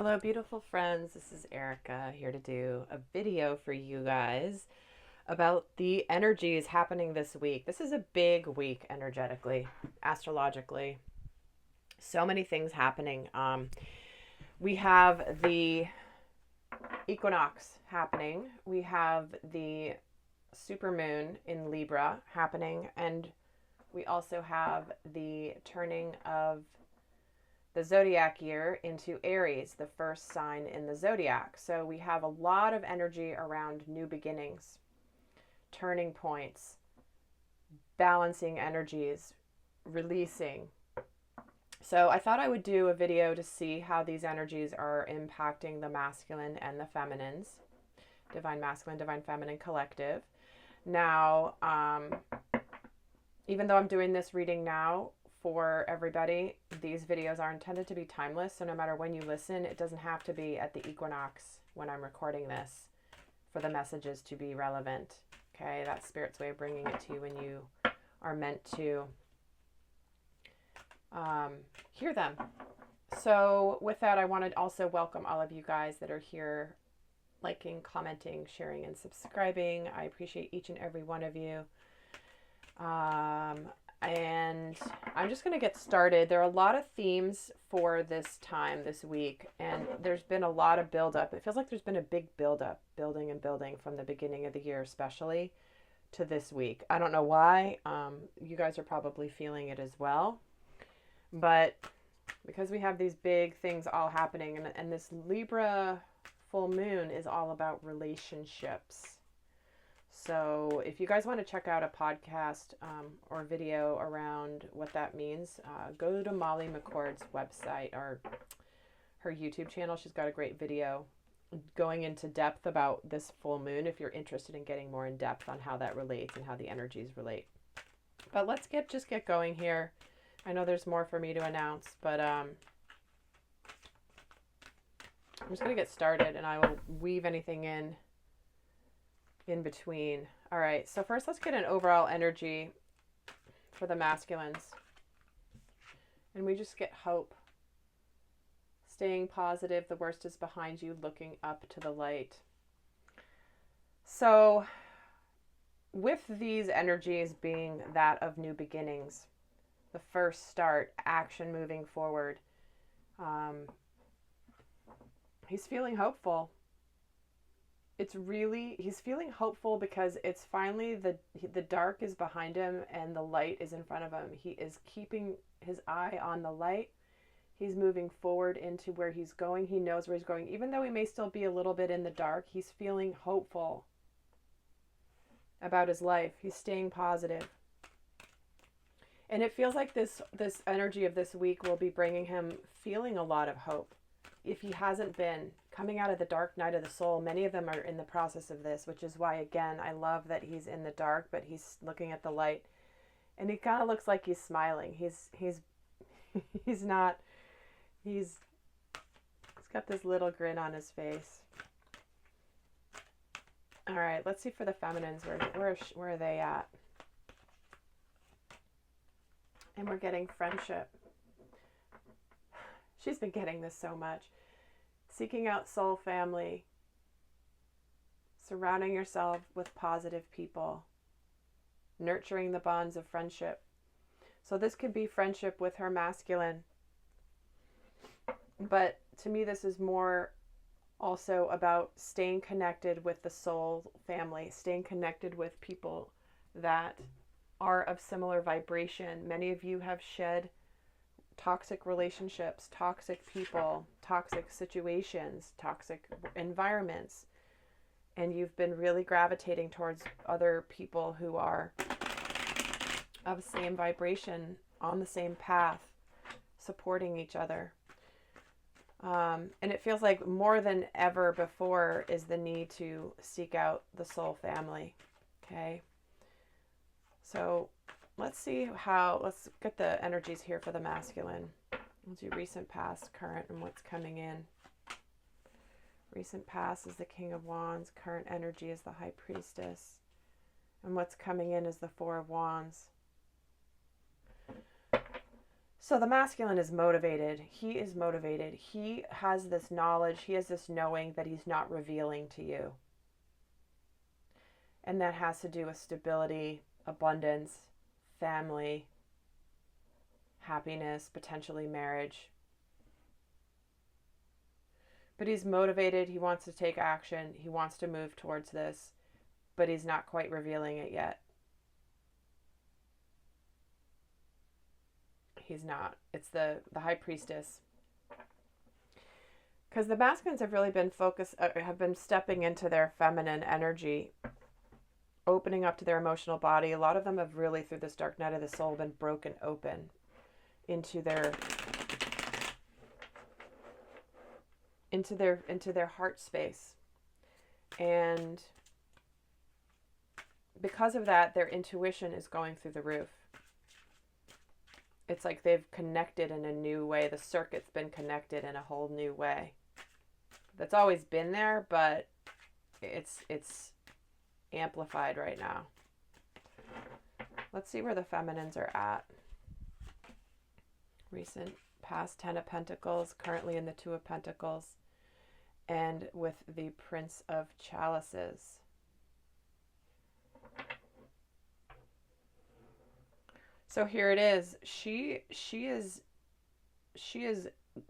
Hello, beautiful friends. This is Erica here to do a video for you guys about the energies happening this week. This is a big week energetically, astrologically. So many things happening. We have the Equinox happening. We have the supermoon in Libra happening, and we also have the turning of the zodiac year into Aries, the first sign in the zodiac. So we have a lot of energy around new beginnings, turning points, balancing energies, releasing. So I thought I would do a video to see how these energies are impacting the masculine and the feminines, divine masculine, divine feminine collective. Now, even though I'm doing this reading now, for everybody, these videos are intended to be timeless, so no matter when you listen, it doesn't have to be at the equinox when I'm recording this for the messages to be relevant. Okay, that's Spirit's way of bringing it to you when you are meant to hear them. So with that, I want to also welcome all of you guys that are here, liking, commenting, sharing, and subscribing. I appreciate each and every one of you. And I'm just going to get started. There are a lot of themes for this time, this week, and there's been a lot of buildup. It feels like there's been a big buildup, building and building from the beginning of the year, especially to this week. I don't know why. You guys are probably feeling it as well. But because we have these big things all happening, and this Libra full moon is all about relationships. So if you guys want to check out a podcast or video around what that means, go to Molly McCord's website or her YouTube channel. She's got a great video going into depth about this full moon if you're interested in getting more in depth on how that relates and how the energies relate. But let's just get going here. I know there's more for me to announce, but I'm just going to get started, and I will weave anything in between. All right, so first let's get an overall energy for the masculines. And we just get hope. Staying positive, the worst is behind you, looking up to the light. So with these energies being that of new beginnings, the first start, action moving forward, he's feeling hopeful. He's feeling hopeful because it's finally the dark is behind him and the light is in front of him. He is keeping his eye on the light. He's moving forward into where he's going. He knows where he's going. Even though he may still be a little bit in the dark, he's feeling hopeful about his life. He's staying positive. And it feels like this energy of this week will be bringing him feeling a lot of hope. If he hasn't been coming out of the dark night of the soul, many of them are in the process of this, which is why, again, I love that he's in the dark, but he's looking at the light, and he kind of looks like he's smiling. He's got this little grin on his face. All right, let's see for the feminines. Where are they at? And we're getting friendship. She's been getting this so much. Seeking out soul family. Surrounding yourself with positive people. Nurturing the bonds of friendship. So this could be friendship with her masculine. But to me, this is more also about staying connected with the soul family. Staying connected with people that are of similar vibration. Many of you have shed toxic relationships, toxic people, toxic situations, toxic environments, and you've been really gravitating towards other people who are of the same vibration, on the same path, supporting each other. And it feels like more than ever before is the need to seek out the soul family. Okay. So let's get the energies here for the masculine. We'll do recent, past, current, and what's coming in. Recent past is the King of Wands. Current energy is the High Priestess. And what's coming in is the Four of Wands. So the masculine is motivated. He is motivated. He has this knowledge. He has this knowing that he's not revealing to you. And that has to do with stability, abundance, family, happiness, potentially marriage. But he's motivated. He wants to take action. He wants to move towards this, but he's not quite revealing it yet. He's not. It's the high priestess. Because the masculines have really been have been stepping into their feminine energy, opening up to their emotional body. A lot of them have really, through this dark night of the soul, been broken open into their heart space. And because of that, their intuition is going through the roof. It's like they've connected in a new way. The circuit's been connected in a whole new way. That's always been there, but it's amplified right now. Let's see where the feminines are at. Recent past 10 of Pentacles, currently in the 2 of Pentacles, and with the Prince of Chalices. So here it is. She is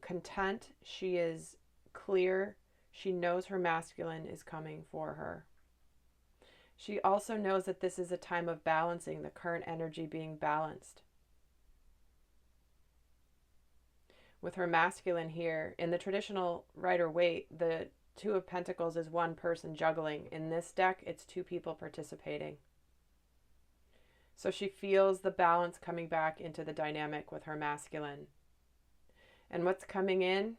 content. She is clear. She knows her masculine is coming for her. She also knows that this is a time of balancing, the current energy being balanced. With her masculine here, in the traditional Rider-Waite, the 2 of Pentacles is one person juggling. In this deck, it's 2 people participating. So she feels the balance coming back into the dynamic with her masculine. And what's coming in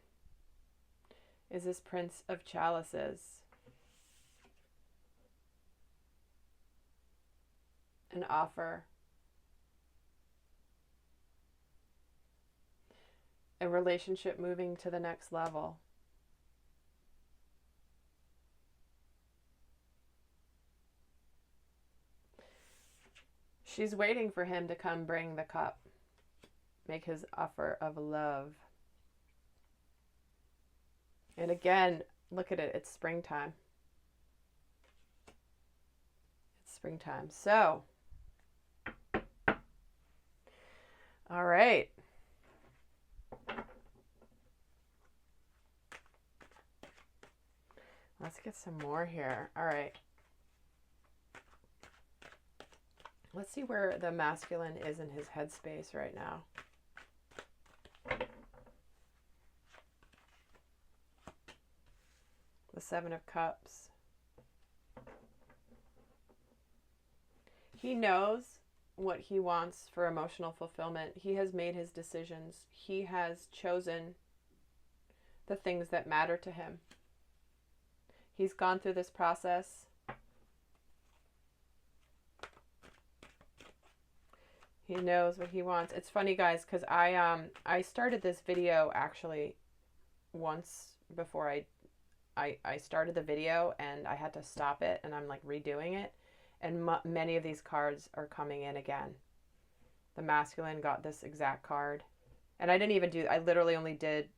is this Prince of Chalices. An offer. A relationship moving to the next level. She's waiting for him to come bring the cup. Make his offer of love. And again, look at it. It's springtime. It's springtime. So, all right. Let's get some more here. All right. Let's see where the masculine is in his headspace right now. The 7 of Cups. He knows what he wants for emotional fulfillment. He has made his decisions. He has chosen the things that matter to him. He's gone through this process. He knows what he wants. It's funny, guys, because I started this video actually once before I started the video, and I had to stop it, and I'm like redoing it, and many of these cards are coming in again. The masculine got this exact card, and I literally only did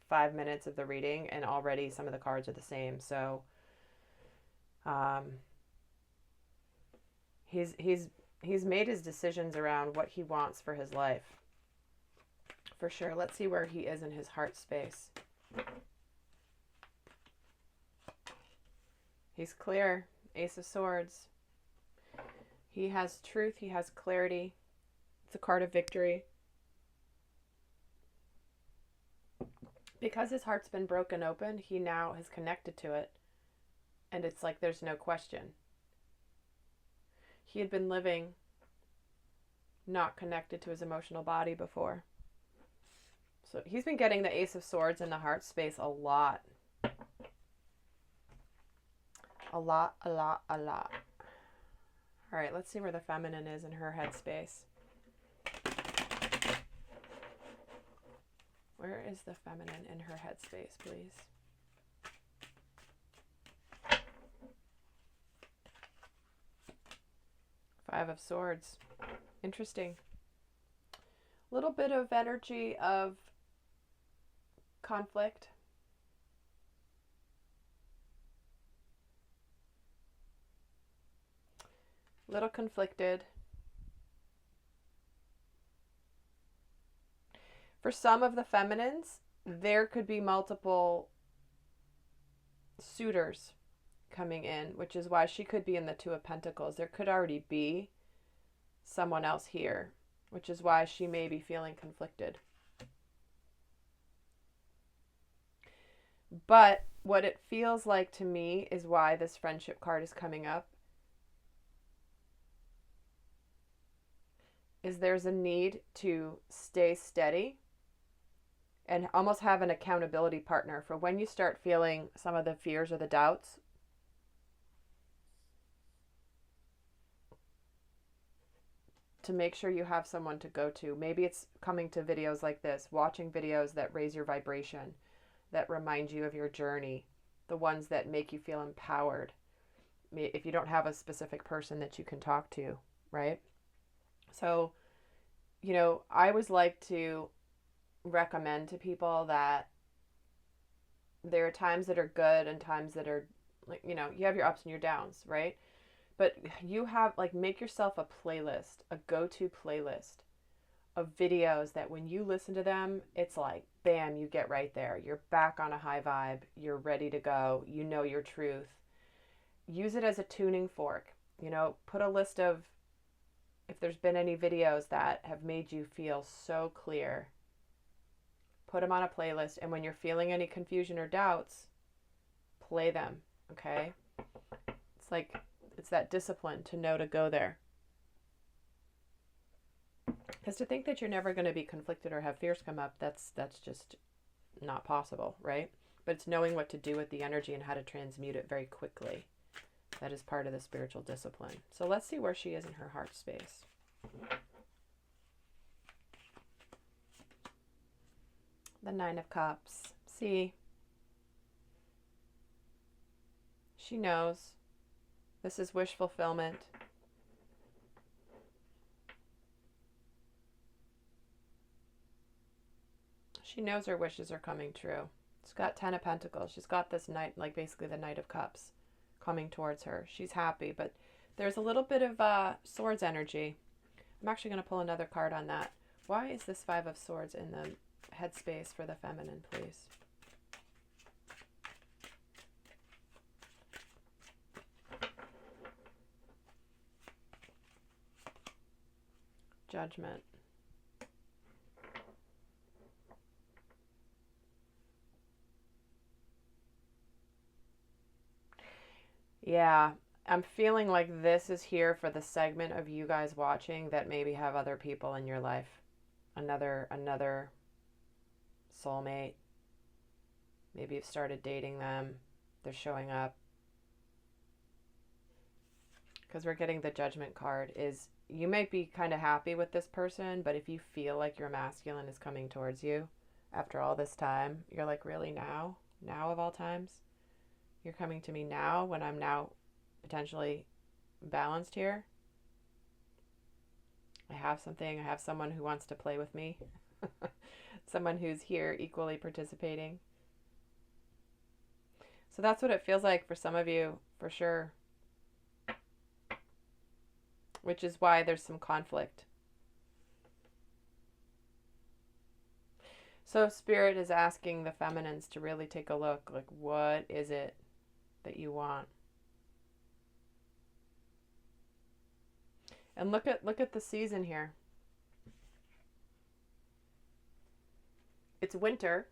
5 minutes of the reading, and already some of the cards are the same. So he's made his decisions around what he wants for his life, for sure. Let's see where he is in his heart space. He's clear. Ace of Swords. He has truth. He has clarity. It's a card of victory. Because his heart's been broken open, he now has connected to it. And it's like there's no question. He had been living not connected to his emotional body before. So he's been getting the Ace of Swords in the heart space a lot. A lot. All right, let's see where the feminine is in her headspace. Where is the feminine in her headspace, please? Five of Swords. Interesting. little bit of energy of conflict. Little conflicted. For some of the feminines, there could be multiple suitors coming in, which is why she could be in the Two of Pentacles. There could already be someone else here, which is why she may be feeling conflicted. But what it feels like to me is why this friendship card is coming up is there's a need to stay steady and almost have an accountability partner for when you start feeling some of the fears or the doubts. To make sure you have someone to go to. Maybe it's coming to videos like this, watching videos that raise your vibration, that remind you of your journey, the ones that make you feel empowered. If you don't have a specific person that you can talk to, right? So, you know, I always like to recommend to people that there are times that are good and times that are, like, you know, you have your ups and your downs, right? But you have, like, make yourself a playlist, a go-to playlist of videos that when you listen to them, it's like, bam, you get right there. You're back on a high vibe. You're ready to go. You know your truth. Use it as a tuning fork. You know, put a list of, if there's been any videos that have made you feel so clear, put them on a playlist. And when you're feeling any confusion or doubts, play them, okay? It's like, it's that discipline to know to go there. Because to think that you're never going to be conflicted or have fears come up, that's just not possible, right? But it's knowing what to do with the energy and how to transmute it very quickly. That is part of the spiritual discipline. So let's see where she is in her heart space. The Nine of Cups. See, she knows. This is wish fulfillment. She knows her wishes are coming true. She's got 10 of Pentacles. She's got this knight, like basically the Knight of Cups coming towards her. She's happy, but there's a little bit of swords energy. I'm actually going to pull another card on that. Why is this Five of Swords in the headspace for the feminine, please? Judgment. Yeah, I'm feeling like this is here for the segment of you guys watching that maybe have other people in your life. Another soulmate. Maybe you've started dating them. They're showing up. Because we're getting the Judgment card is you might be kind of happy with this person, but if you feel like your masculine is coming towards you after all this time, you're like, really now? Now of all times? You're coming to me now when I'm now potentially balanced here? I have something. I have someone who wants to play with me. Someone who's here equally participating. So that's what it feels like for some of you, for sure. Which is why there's some conflict. So Spirit is asking the feminines to really take a look, like, what is it that you want? And look at the season here. It's winter,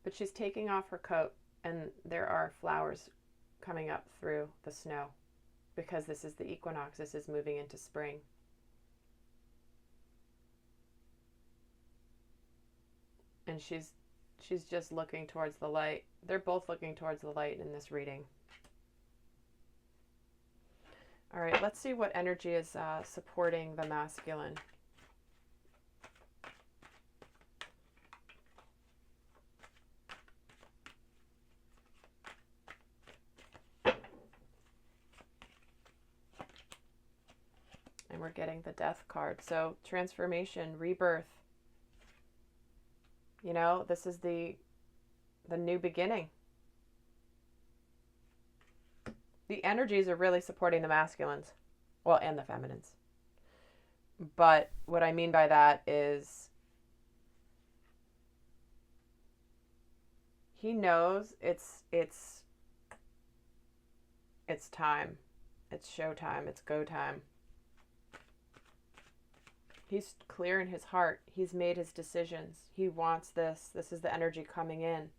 but she's taking off her coat and there are flowers coming up through the snow because this is the equinox. This is moving into spring. And she's just looking towards the light. They're both looking towards the light in this reading. All right, let's see what energy is supporting the masculine. And we're getting the Death card. So transformation, rebirth. You know, this is the new beginning. The energies are really supporting the masculines, well, and the feminines. But what I mean by that is he knows it's time. It's showtime. It's go time. He's clear in his heart. He's made his decisions. He wants this. This is the energy coming in.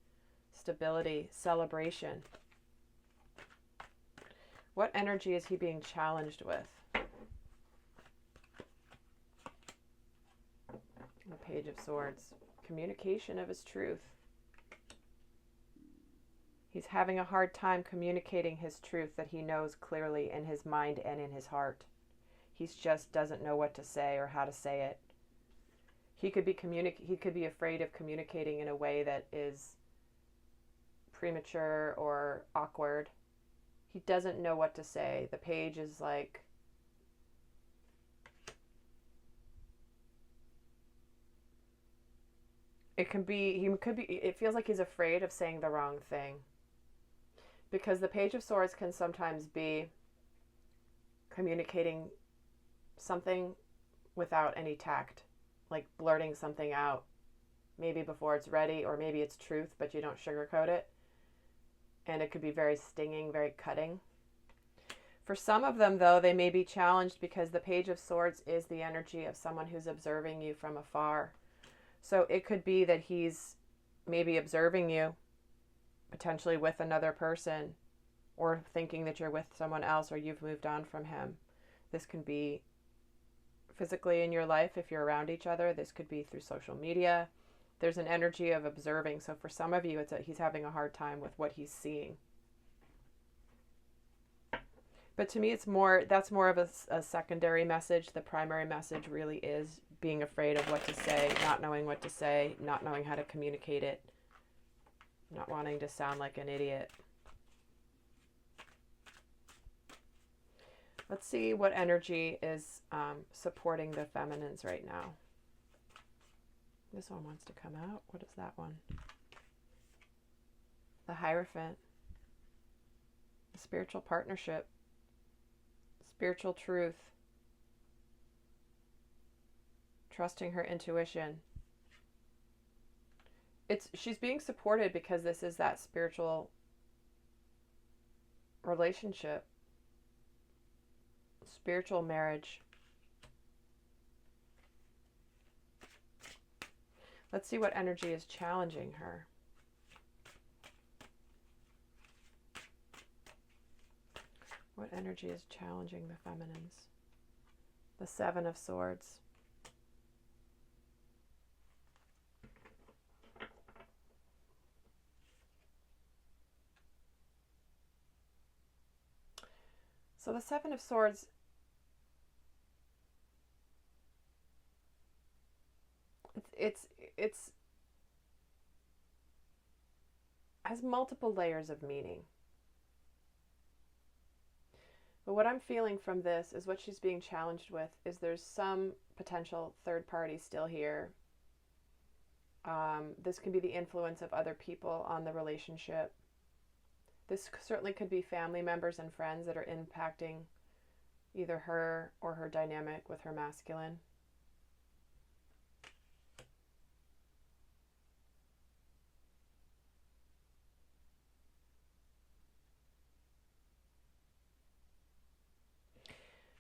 Stability, celebration. What energy is he being challenged with? The Page of Swords. Communication of his truth. He's having a hard time communicating his truth that he knows clearly in his mind and in his heart. He just doesn't know what to say or how to say it. He could be afraid of communicating in a way that is premature or awkward. He doesn't know what to say. The page is like, it feels like he's afraid of saying the wrong thing. Because the Page of Swords can sometimes be communicating something without any tact, like blurting something out, maybe before it's ready, or maybe it's truth, but you don't sugarcoat it. And it could be very stinging, very cutting. For some of them, though, they may be challenged because the Page of Swords is the energy of someone who's observing you from afar. So it could be that he's maybe observing you, potentially with another person, or thinking that you're with someone else or you've moved on from him. This can be physically in your life if you're around each other. This could be through social media. There's an energy of observing. So for some of you, he's having a hard time with what he's seeing. But to me, that's more of a secondary message. The primary message really is being afraid of what to say, not knowing what to say, not knowing how to communicate it, not wanting to sound like an idiot. Let's see what energy is supporting the feminines right now. This one wants to come out. What is that one? The Hierophant. The spiritual partnership. Spiritual truth. Trusting her intuition. She's being supported because this is that spiritual relationship. Spiritual marriage. Let's see what energy is challenging her. What energy is challenging the feminines? The Seven of Swords. So the Seven of Swords, it's has multiple layers of meaning. But what I'm feeling from this is what she's being challenged with is there's some potential third party still here. This could be the influence of other people on the relationship. This certainly could be family members and friends that are impacting either her or her dynamic with her masculine.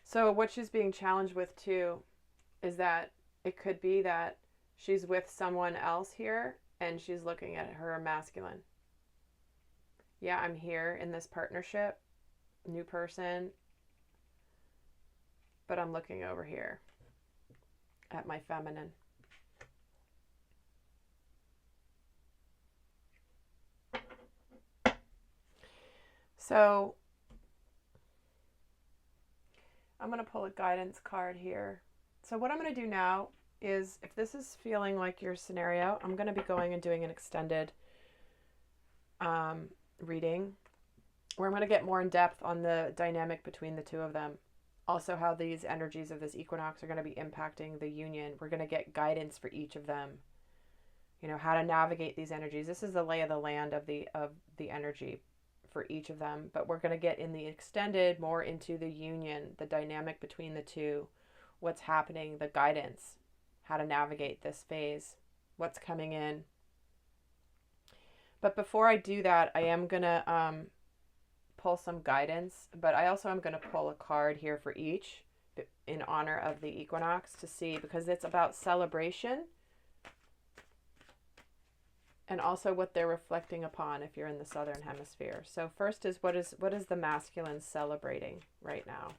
So what she's being challenged with too is that it could be that she's with someone else here and she's looking at her masculine. Yeah, I'm here in this partnership, new person, but I'm looking over here at my feminine. So I'm going to pull a guidance card here. So what I'm going to do now is, if this is feeling like your scenario, I'm going to be going and doing an extended reading where I'm going to get more in depth on the dynamic between the two of them. Also how these energies of this equinox are going to be impacting the union. We're going to get guidance for each of them. You know, how to navigate these energies. This is the lay of the land of the energy for each of them, but we're going to get in the extended more into the union, the dynamic between the two, what's happening, the guidance, how to navigate this phase, what's coming in. But before I do that, I am going to pull some guidance, but I also am going to pull a card here for each in honor of the equinox to see, because it's about celebration and also what they're reflecting upon if you're in the southern hemisphere. So first is what is the masculine celebrating right now?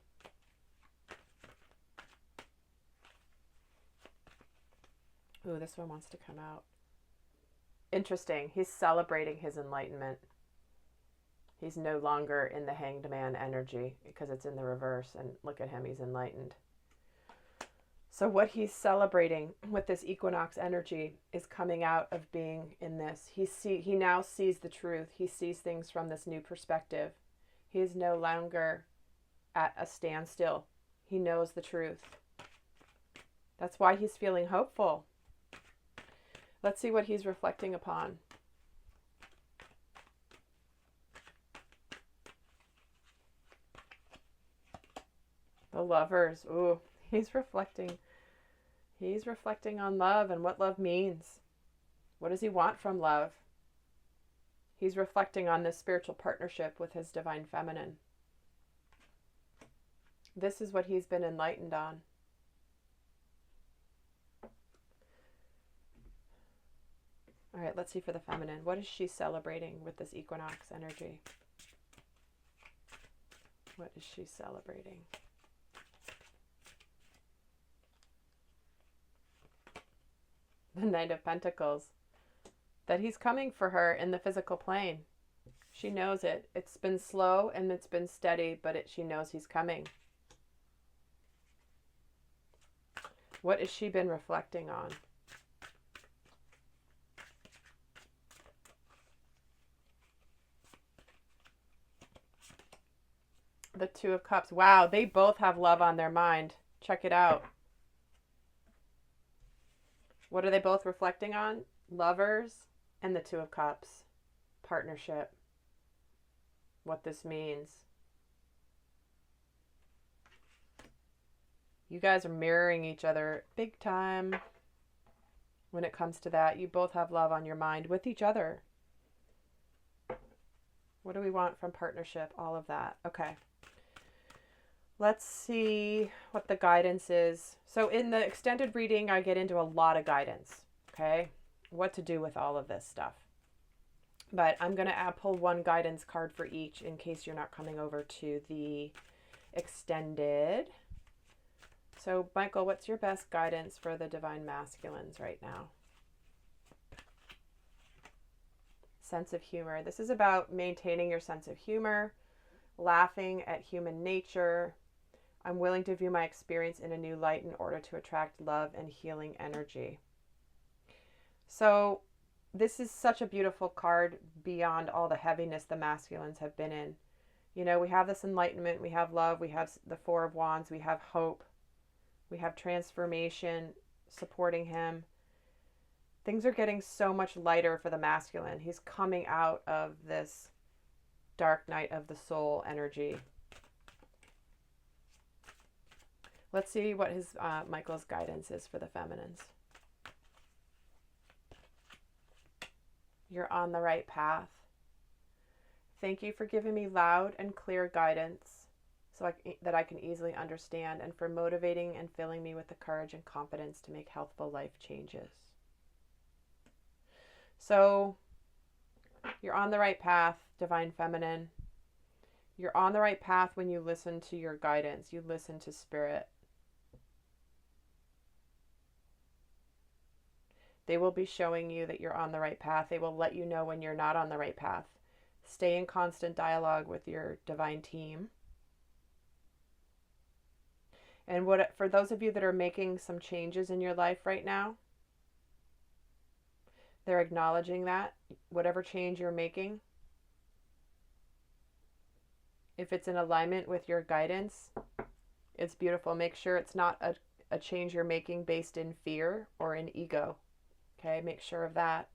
Ooh, this one wants to come out. Interesting. He's celebrating his enlightenment. He's no longer in the hanged man energy because it's in the reverse, and look at him, he's enlightened. So what he's celebrating with this equinox energy is coming out of being in this. He now sees the truth. He sees things from this new perspective. He is no longer at a standstill. He knows the truth. That's why he's feeling hopeful. Let's see what he's reflecting upon. The Lovers. Ooh, he's reflecting on love and what love means. What does he want from love? He's reflecting on this spiritual partnership with his divine feminine. This is what he's been enlightened on. All right, let's see for the feminine. What is she celebrating with this equinox energy? What is she celebrating? The Knight of Pentacles. That he's coming for her in the physical plane. She knows it. It's been slow and it's been steady, but she knows he's coming. What has she been reflecting on? The Two of Cups. Wow, they both have love on their mind. Check it out. What are they both reflecting on? Lovers and the Two of Cups. Partnership. What this means. You guys are mirroring each other big time when it comes to that. You both have love on your mind with each other. What do we want from partnership? All of that. Okay. Let's see what the guidance is. So in the extended reading, I get into a lot of guidance, okay? What to do with all of this stuff. But I'm going to pull one guidance card for each in case you're not coming over to the extended. So Michael, what's your best guidance for the divine masculines right now? Sense of humor. This is about maintaining your sense of humor, laughing at human nature. I'm willing to view my experience in a new light in order to attract love and healing energy. So this is such a beautiful card beyond all the heaviness the masculines have been in. You know, we have this enlightenment, we have love, we have the Four of Wands, we have hope, we have transformation supporting him. Things are getting so much lighter for the masculine. He's coming out of this dark night of the soul energy. Let's see what his Michael's guidance is for the feminines. You're on the right path. Thank you for giving me loud and clear guidance so that I can easily understand, and for motivating and filling me with the courage and confidence to make healthful life changes. So you're on the right path, divine feminine. You're on the right path when you listen to your guidance. You listen to spirit. They will be showing you that you're on the right path. They will let you know when you're not on the right path. Stay in constant dialogue with your divine team. And for those of you that are making some changes in your life right now, they're acknowledging that, whatever change you're making, if it's in alignment with your guidance, it's beautiful. Make sure it's not a change you're making based in fear or in ego. Okay, make sure of that.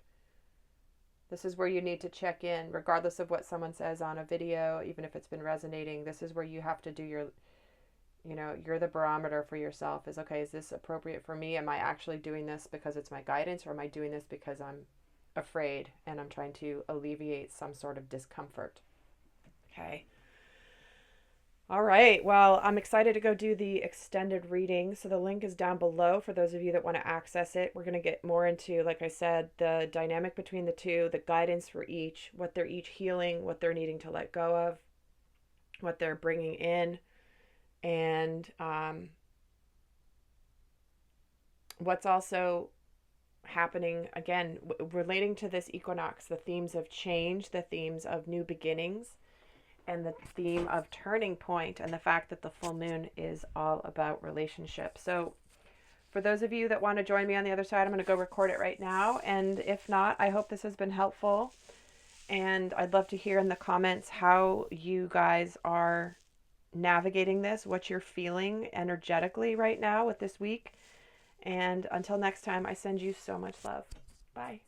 This is where you need to check in, regardless of what someone says on a video, even if it's been resonating. This is where you have to do your, you're the barometer for yourself is, okay, is this appropriate for me? Am I actually doing this because it's my guidance, or am I doing this because I'm afraid and I'm trying to alleviate some sort of discomfort? Okay. All right. Well, I'm excited to go do the extended reading. So the link is down below for those of you that want to access it. We're going to get more into, like I said, the dynamic between the two, the guidance for each, what they're each healing, what they're needing to let go of, what they're bringing in, and what's also happening, again, relating to this equinox, the themes of change, the themes of new beginnings, and the theme of turning point, and the fact that the full moon is all about relationships. So for those of you that want to join me on the other side, I'm going to go record it right now. And if not, I hope this has been helpful. And I'd love to hear in the comments how you guys are navigating this, what you're feeling energetically right now with this week. And until next time, I send you so much love. Bye.